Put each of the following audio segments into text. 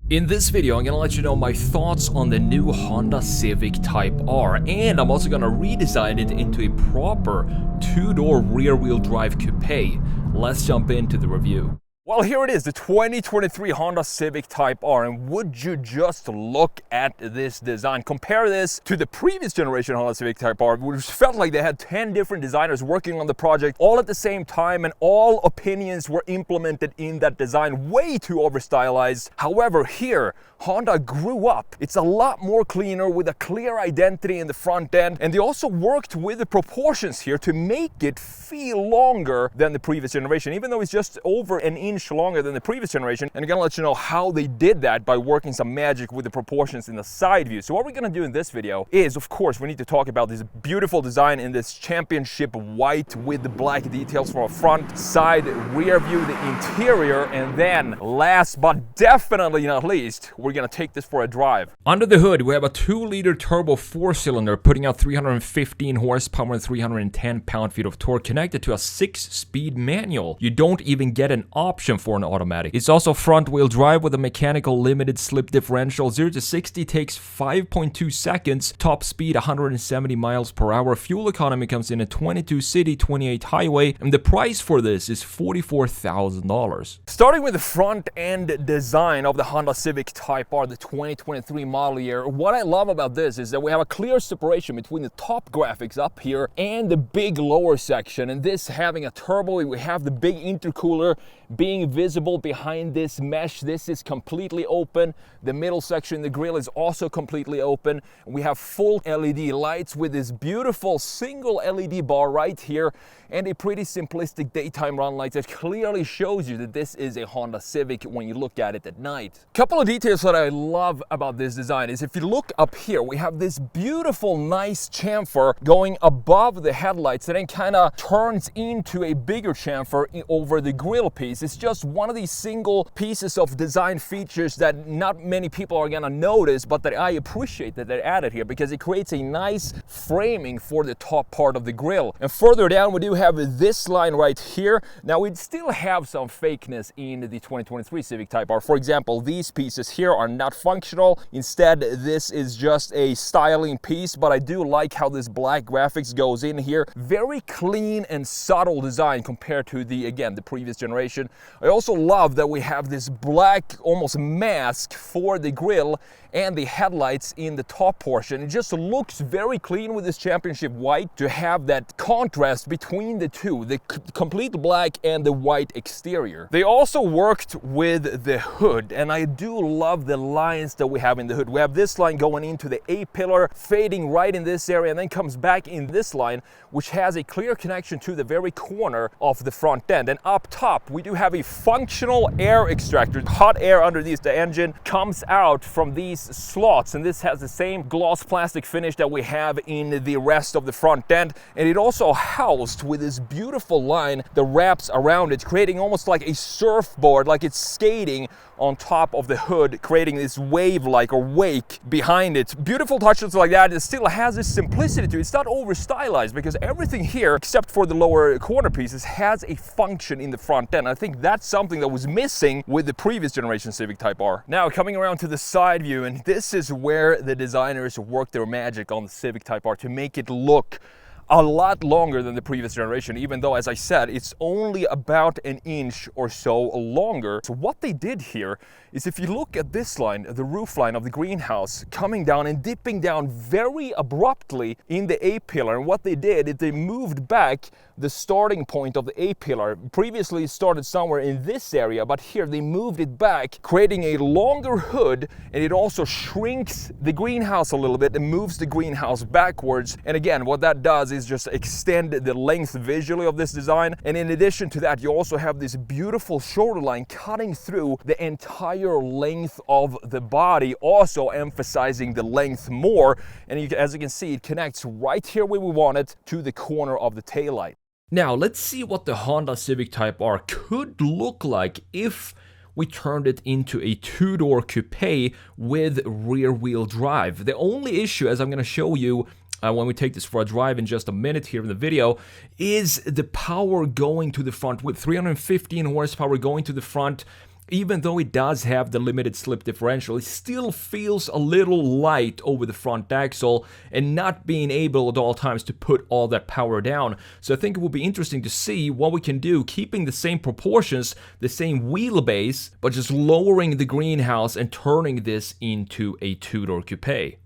In this video, I'm gonna let you know my thoughts on the new Honda Civic Type-R, and I'm also gonna redesign it into a proper two-door rear-wheel drive coupe. Let's jump into the review. Well, here it is, the 2023 Honda Civic Type-R, and would you just look at this design. Compare this to the previous generation Honda Civic Type-R, which felt like they had 10 different designers working on the project all at the same time, and all opinions were implemented in that design, way too over-stylized. However, here, Honda grew up. It's a lot more cleaner with a clear identity in the front end, and they also worked with the proportions here to make it feel longer than the previous generation, even though it's just over an inch longer than the previous generation. And I'm gonna let you know how they did that by working some magic with the proportions in the side view. So what we're gonna do in this video is, of course, we need to talk about this beautiful design in this championship white with the black details from a front, side, rear view, the interior, and then last but definitely not least, we're gonna take this for a drive. Under the hood, we have a 2-liter turbo 4-cylinder putting out 315 horsepower and 310 pound-feet of torque, connected to a 6-speed manual. You don't even get an option for an automatic. It's also front-wheel drive with a mechanical limited slip differential. 0 to 60 takes 5.2 seconds. Top speed 170 miles per hour. Fuel economy comes in at 22 city, 28 highway, and the price for this is $44,000. Starting with the front end design of the Honda Civic Type-R, the 2023 model year, what I love about this is that we have a clear separation between the top graphics up here and the big lower section, and this having a turbo, we have the big intercooler being visible behind this mesh. This is completely open. The middle section, the grille, is also completely open. We have full LED lights with this beautiful single LED bar right here, and a pretty simplistic daytime run lights that clearly shows you that this is a Honda Civic when you look at it at night. Couple of details that I love about this design is, if you look up here, we have this beautiful nice chamfer going above the headlights and then kind of turns into a bigger chamfer over the grille piece. It's just one of these single pieces of design features that not many people are gonna notice, but that I appreciate that they're added here because it creates a nice framing for the top part of the grille. And further down, we do have this line right here. Now, we still have some fakeness in the 2023 Civic Type-R. For example, these pieces here are not functional. Instead, this is just a styling piece, but I do like how this black graphics goes in here. Very clean and subtle design compared to the previous generation. I also love that we have this black almost mask for the grille and the headlights in the top portion. It just looks very clean with this championship white to have that contrast between the two, the complete black and the white exterior. They also worked with the hood, and I do love the lines that we have in the hood. We have this line going into the A-pillar, fading right in this area, and then comes back in this line, which has a clear connection to the very corner of the front end. And up top, we do have a functional air extractor. Hot air underneath the engine comes out from these slots, and this has the same gloss plastic finish that we have in the rest of the front end, and it also housed with this beautiful line that wraps around it, creating almost like a surfboard, like it's skating on top of the hood, creating this wave-like or wake behind it. Beautiful touches like that. It still has this simplicity to it. It's not over-stylized because everything here, except for the lower corner pieces, has a function in the front end. I think that's something that was missing with the previous generation Civic Type-R. Now, coming around to the side view, and this is where the designers worked their magic on the Civic Type-R to make it look a lot longer than the previous generation, even though, as I said, it's only about an inch or so longer. So what they did here is, if you look at this line, the roof line of the greenhouse, coming down and dipping down very abruptly in the A-pillar, and what they did is they moved back the starting point of the A-pillar. Previously it started somewhere in this area, but here they moved it back, creating a longer hood, and it also shrinks the greenhouse a little bit and moves the greenhouse backwards. And again, what that does is just extend the length visually of this design. And in addition to that, you also have this beautiful shoulder line cutting through the entire length of the body, also emphasizing the length more. And as you can see, it connects right here where we want it to the corner of the taillight. Now, let's see what the Honda Civic Type-R could look like if we turned it into a two-door coupe with rear-wheel drive. The only issue, as I'm going to show you when we take this for a drive in just a minute here in the video, is the power going to the front. With 315 horsepower going to the front, even though it does have the limited slip differential, it still feels a little light over the front axle and not being able at all times to put all that power down. So I think it will be interesting to see what we can do, keeping the same proportions, the same wheelbase, but just lowering the greenhouse and turning this into a two-door coupe.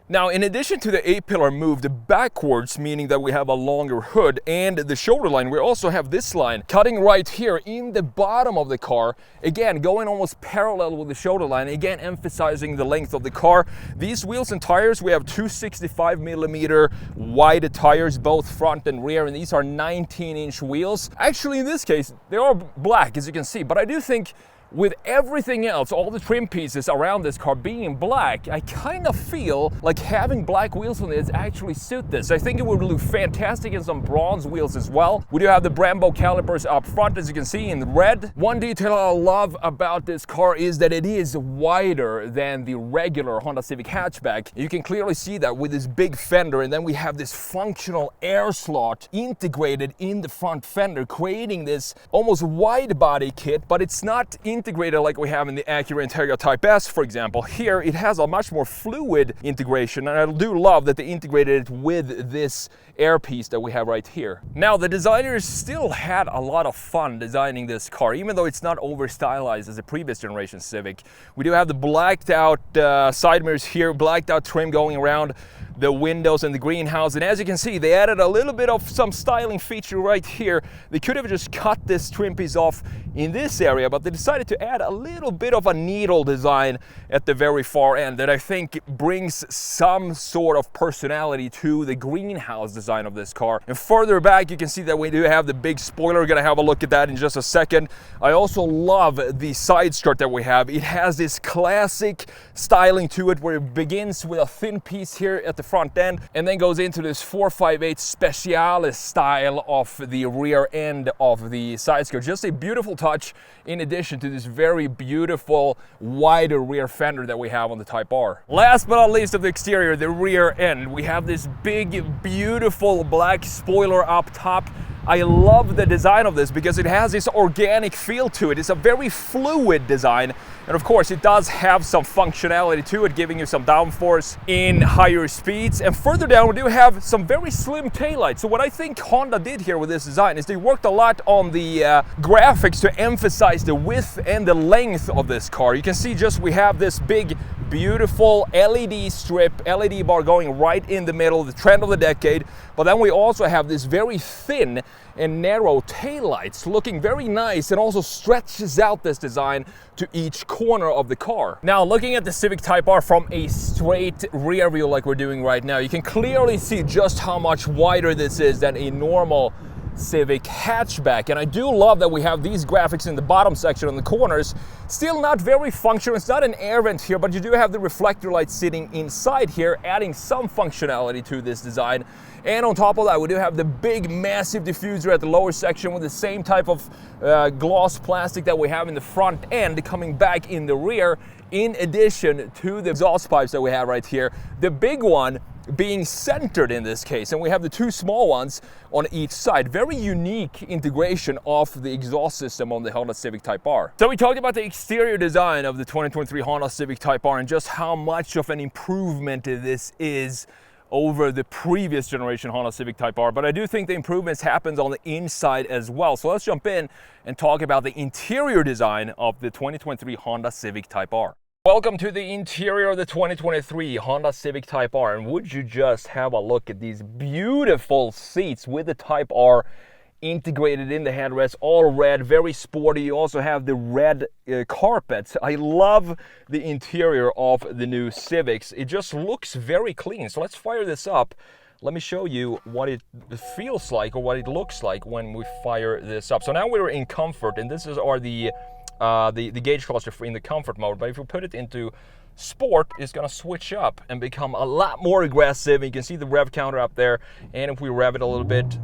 Now, in addition to the A-pillar moved backwards, meaning that we have a longer hood, and the shoulder line, we also have this line cutting right here in the bottom of the car, again going almost parallel with the shoulder line, again emphasizing the length of the car. These wheels and tires, we have 265mm wide tires, both front and rear, and these are 19-inch wheels. Actually, in this case, they are black, as you can see, but I do think with everything else, all the trim pieces around this car being black, I kind of feel like having black wheels on this actually suit this. I think it would look fantastic in some bronze wheels as well. We do have the Brembo calipers up front, as you can see, in red. One detail I love about this car is that it is wider than the regular Honda Civic hatchback. You can clearly see that with this big fender, and then we have this functional air slot integrated in the front fender, creating this almost wide body kit, but it's not integrated like we have in the Acura Integra Type S, for example. Here it has a much more fluid integration, and I do love that they integrated it with this air piece that we have right here. Now, the designers still had a lot of fun designing this car, even though it's not over stylized as a previous generation Civic. We do have the blacked out side mirrors here, blacked out trim going around the windows and the greenhouse, and as you can see, they added a little bit of some styling feature right here. They could have just cut this trim piece off in this area, but they decided to add a little bit of a needle design at the very far end that I think brings some sort of personality to the greenhouse design of this car. And further back, you can see that we do have the big spoiler. We're gonna have a look at that in just a second. I also love the side skirt that we have. It has this classic styling to it where it begins with a thin piece here at the front end and then goes into this 458 Specialis style of the rear end of the side skirt. Just a beautiful touch in addition to this very beautiful wider rear fender that we have on the Type-R. Last but not least of the exterior, the rear end. We have this big, beautiful black spoiler up top. I love the design of this because it has this organic feel to it. It's a very fluid design, and of course it does have some functionality to it, giving you some downforce in higher speeds. And further down, we do have some very slim taillights. So what I think Honda did here with this design is they worked a lot on the graphics to emphasize the width and the length of this car. You can see just we have this big, beautiful LED strip, LED bar going right in the middle, the trend of the decade. But then we also have this very thin and narrow taillights, looking very nice, and also stretches out this design to each corner of the car. Now, looking at the Civic Type-R from a straight rear view like we're doing right now, you can clearly see just how much wider this is than a normal Civic hatchback. And I do love that we have these graphics in the bottom section on the corners. Still not very functional. It's not an air vent here, but you do have the reflector light sitting inside here, adding some functionality to this design. And on top of that, we do have the big, massive diffuser at the lower section with the same type of gloss plastic that we have in the front end coming back in the rear, in addition to the exhaust pipes that we have right here. The big one being centered in this case, and we have the two small ones on each side. Very unique integration of the exhaust system on the Honda Civic Type-R. So we talked about the exterior design of the 2023 Honda Civic Type-R and just how much of an improvement this is over the previous generation Honda Civic Type-R, but I do think the improvements happens on the inside as well. So let's jump in and talk about the interior design of the 2023 Honda Civic Type-R. Welcome to the interior of the 2023 Honda Civic Type-R, and would you just have a look at these beautiful seats with the Type-R integrated in the headrest, all red, very sporty. You also have the red carpets. I love the interior of the new Civics. It just looks very clean. So let's fire this up. Let me show you what it feels like, or what it looks like when we fire this up. So now we're in comfort, and this is the gauge cluster in the comfort mode. But if we put it into sport, it's gonna switch up and become a lot more aggressive. You can see the rev counter up there, and if we rev it a little bit,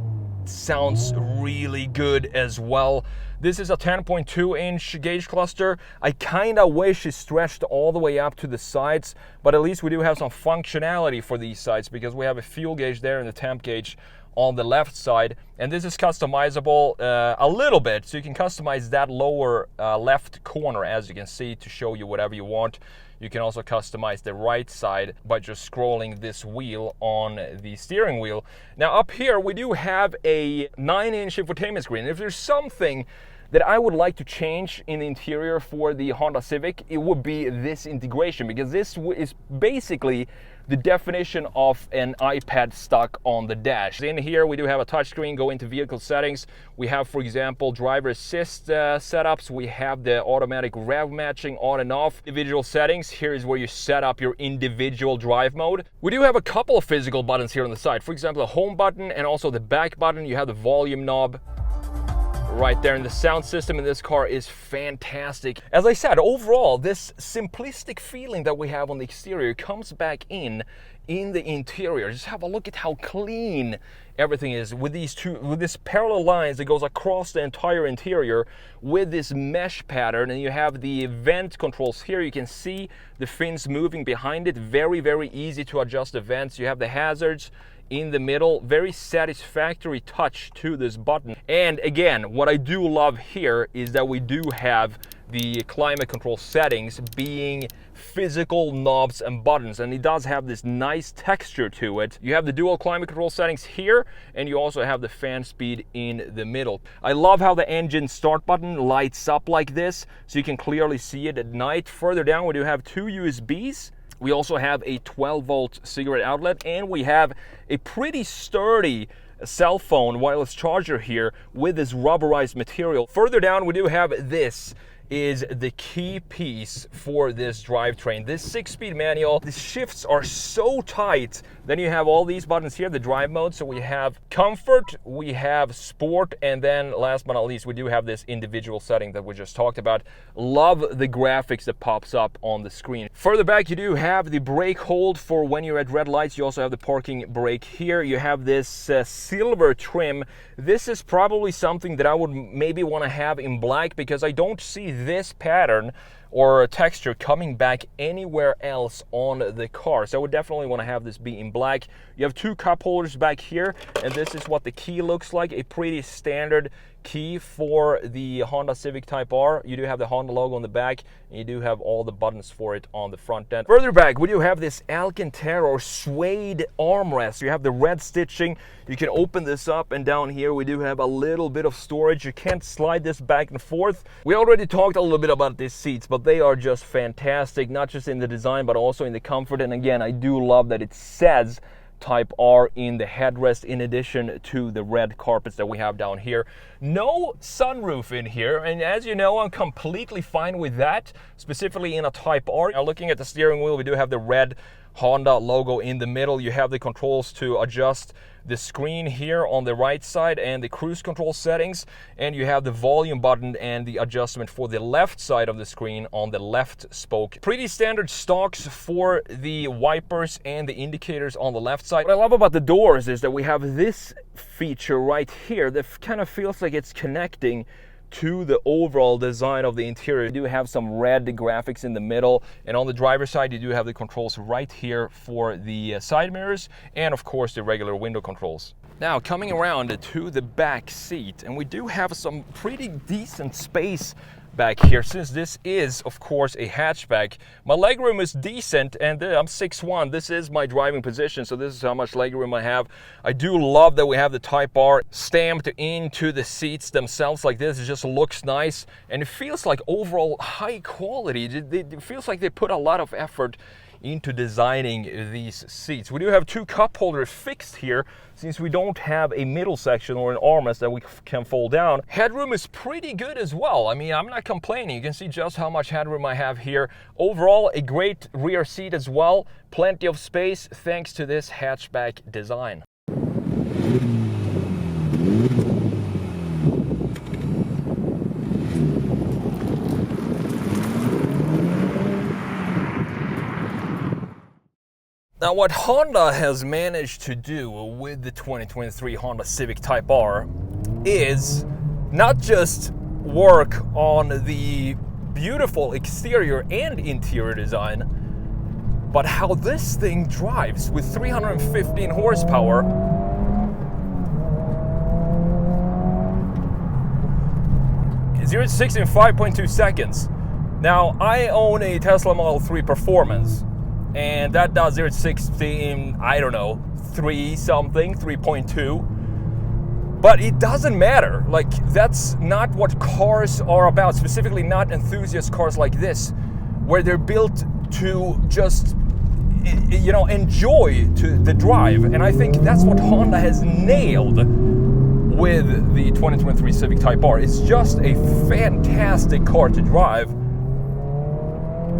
sounds really good as well. This is a 10.2-inch gauge cluster. I kind of wish it stretched all the way up to the sides, but at least we do have some functionality for these sides because we have a fuel gauge there and the temp gauge on the left side, and this is customizable a little bit, so you can customize that lower left corner, as you can see, to show you whatever you want. You can also customize the right side by just scrolling this wheel on the steering wheel. Now up here we do have a 9-inch infotainment screen. If there's something that I would like to change in the interior for the Honda Civic, it would be this integration, because this is basically the definition of an iPad stuck on the dash. In here we do have a touchscreen. Go into vehicle settings. We have, for example, driver assist setups. We have the automatic rev matching on and off. Individual settings. Here is where you set up your individual drive mode. We do have a couple of physical buttons here on the side. For example, the home button and also the back button. You have the volume knob right there, and the sound system in this car is fantastic. As I said, overall, this simplistic feeling that we have on the exterior comes back in the interior. Just have a look at how clean everything is with this parallel lines that goes across the entire interior with this mesh pattern. And you have the vent controls here. You can see the fins moving behind it. Very, very easy to adjust the vents. You have the hazards in the middle. Very satisfactory touch to this button. And again, what I do love here is that we do have the climate control settings being physical knobs and buttons, and it does have this nice texture to it. You have the dual climate control settings here, and you also have the fan speed in the middle. I love how the engine start button lights up like this, so you can clearly see it at night. Further down we do have 2 USBs. We also have a 12-volt cigarette outlet, and we have a pretty sturdy cell phone wireless charger here with this rubberized material. Further down we do have this is the key piece for this drivetrain. This 6-speed manual, the shifts are so tight. Then you have all these buttons here, the drive mode. So we have comfort, we have sport, and then last but not least, we do have this individual setting that we just talked about. Love the graphics that pops up on the screen. Further back, you do have the brake hold for when you're at red lights. You also have the parking brake here. You have this silver trim. This is probably something that I would maybe want to have in black, because I don't see this pattern or texture coming back anywhere else on the car. So I would definitely want to have this be in black. You have 2 cup holders back here, and this is what the key looks like. A pretty standard key for the Honda Civic Type-R. You do have the Honda logo on the back, and you do have all the buttons for it on the front end. Further back, we do have this Alcantara or suede armrest. You have the red stitching. You can open this up, and down here we do have a little bit of storage. You can't slide this back and forth. We already talked a little bit about these seats, but they are just fantastic, not just in the design, but also in the comfort. And again, I do love that it says Type-R in the headrest, in addition to the red carpets that we have down here. No sunroof in here, and as you know, I'm completely fine with that, specifically in a Type-R. Now looking at the steering wheel, we do have the red Honda logo in the middle. You have the controls to adjust the screen here on the right side and the cruise control settings, and you have the volume button and the adjustment for the left side of the screen on the left spoke. Pretty standard stocks for the wipers and the indicators on the left side. What I love about the doors is that we have this feature right here that kind of feels like it's connecting to the overall design of the interior. You do have some red graphics in the middle, and on the driver's side you do have the controls right here for the side mirrors, and of course the regular window controls. Now coming around to the back seat, and we do have some pretty decent space back here, since this is of course a hatchback. My legroom is decent, and I'm 6'1". This is my driving position, so this is how much legroom I have. I do love that we have the Type-R stamped into the seats themselves like this. It just looks nice, and it feels like overall high quality. It feels like they put a lot of effort into designing these seats. We do have 2 cup holders fixed here, since we don't have a middle section or an armrest that we can fold down. Headroom is pretty good as well. I mean, I'm not complaining. You can see just how much headroom I have here. Overall, a great rear seat as well. Plenty of space thanks to this hatchback design. Now, what Honda has managed to do with the 2023 Honda Civic Type-R is not just work on the beautiful exterior and interior design, but how this thing drives with 315 horsepower. 0 to 60 in 5.2 seconds. Now, I own a Tesla Model 3 Performance, and that does 0 to 60 in, I don't know, 3 something, 3.2. But it doesn't matter. Like, that's not what cars are about, specifically not enthusiast cars like this, where they're built to just, you know, enjoy the drive. And I think that's what Honda has nailed with the 2023 Civic Type-R. It's just a fantastic car to drive.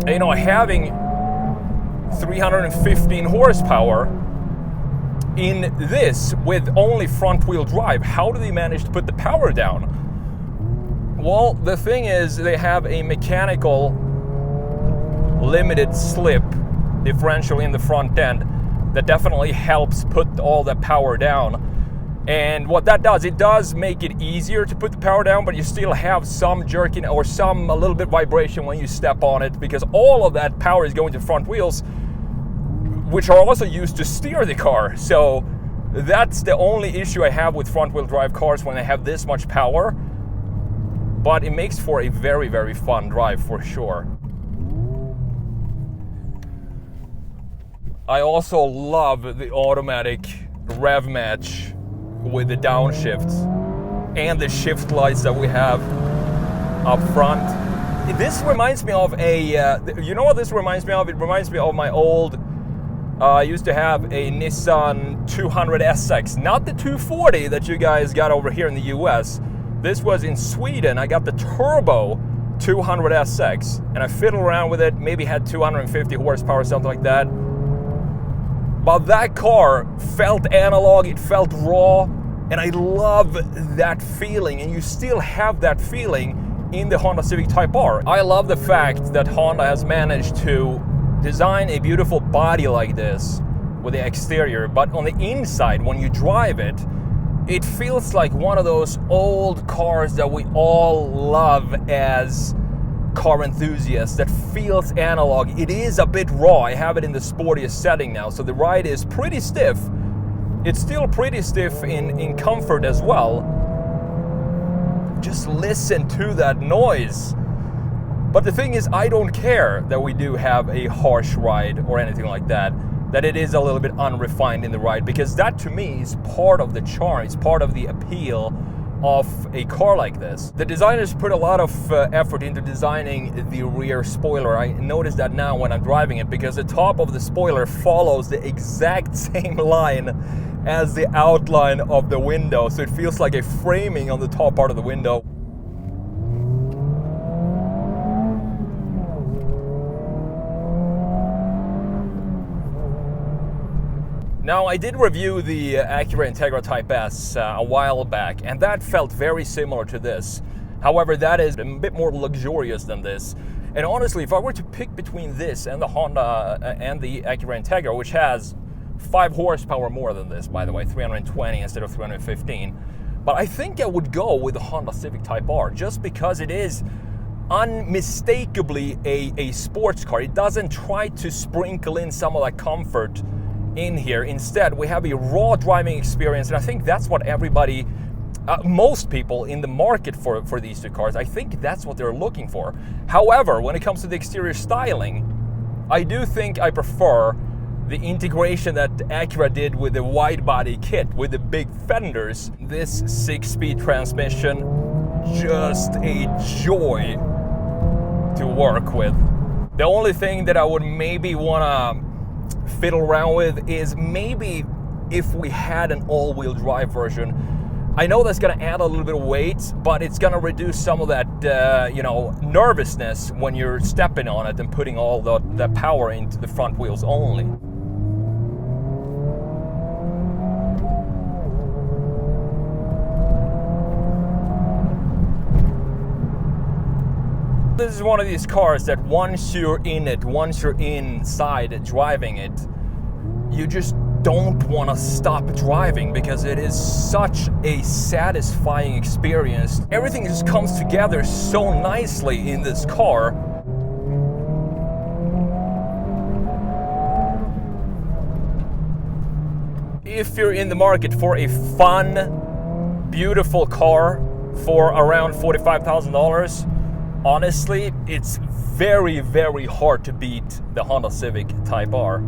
And, you know, having 315 horsepower in this with only front wheel drive, how do they manage to put the power down? Well, the thing is, they have a mechanical limited slip differential in the front end that definitely helps put all the power down. And what that does, it does make it easier to put the power down, but you still have some jerking or a little bit vibration when you step on it, because all of that power is going to front wheels, which are also used to steer the car. So that's the only issue I have with front wheel drive cars when they have this much power. But it makes for a very, very fun drive for sure. I also love the automatic rev match with the downshifts and the shift lights that we have up front. This reminds me of you know what this reminds me of? It reminds me of my old, I used to have a Nissan 200SX, not the 240 that you guys got over here in the US. This was in Sweden. I got the turbo 200SX, and I fiddled around with it, maybe had 250 horsepower, something like that. But that car felt analog, it felt raw, and I love that feeling, and you still have that feeling in the Honda Civic Type-R. I love the fact that Honda has managed to design a beautiful body like this with the exterior, but on the inside, when you drive it, it feels like one of those old cars that we all love as car enthusiasts, that feels analog. It is a bit raw. I have it in the sportiest setting now, so the ride is pretty stiff. It's still pretty stiff in comfort as well. Just listen to that noise. But the thing is, I don't care that we do have a harsh ride or anything like that, that it is a little bit unrefined in the ride, because that to me is part of the charm, it's part of the appeal of a car like this. The designers put a lot of effort into designing the rear spoiler. I notice that now when I'm driving it, because the top of the spoiler follows the exact same line as the outline of the window, so it feels like a framing on the top part of the window. Now, I did review the Acura Integra Type S a while back, and that felt very similar to this. However, that is a bit more luxurious than this. And honestly, if I were to pick between this and the Honda and the Acura Integra, which has 5 horsepower more than this, by the way, 320 instead of 315, but I think I would go with the Honda Civic Type-R, just because it is unmistakably a sports car. It doesn't try to sprinkle in some of that comfort in here. Instead, we have a raw driving experience, and I think that's what everybody, most people in the market for these two cars, I think that's what they're looking for. However, when it comes to the exterior styling, I do think I prefer the integration that Acura did with the wide body kit with the big fenders. This 6-speed transmission, just a joy to work with. The only thing that I would maybe want to fiddle around with is maybe if we had an all-wheel drive version. I know that's going to add a little bit of weight, but it's going to reduce some of that you know, nervousness when you're stepping on it and putting all the power into the front wheels only. This is one of these cars that once you're in it, once you're inside driving it, you just don't want to stop driving, because it is such a satisfying experience. Everything just comes together so nicely in this car. If you're in the market for a fun, beautiful car for around $45,000, honestly, it's very, very hard to beat the Honda Civic Type-R.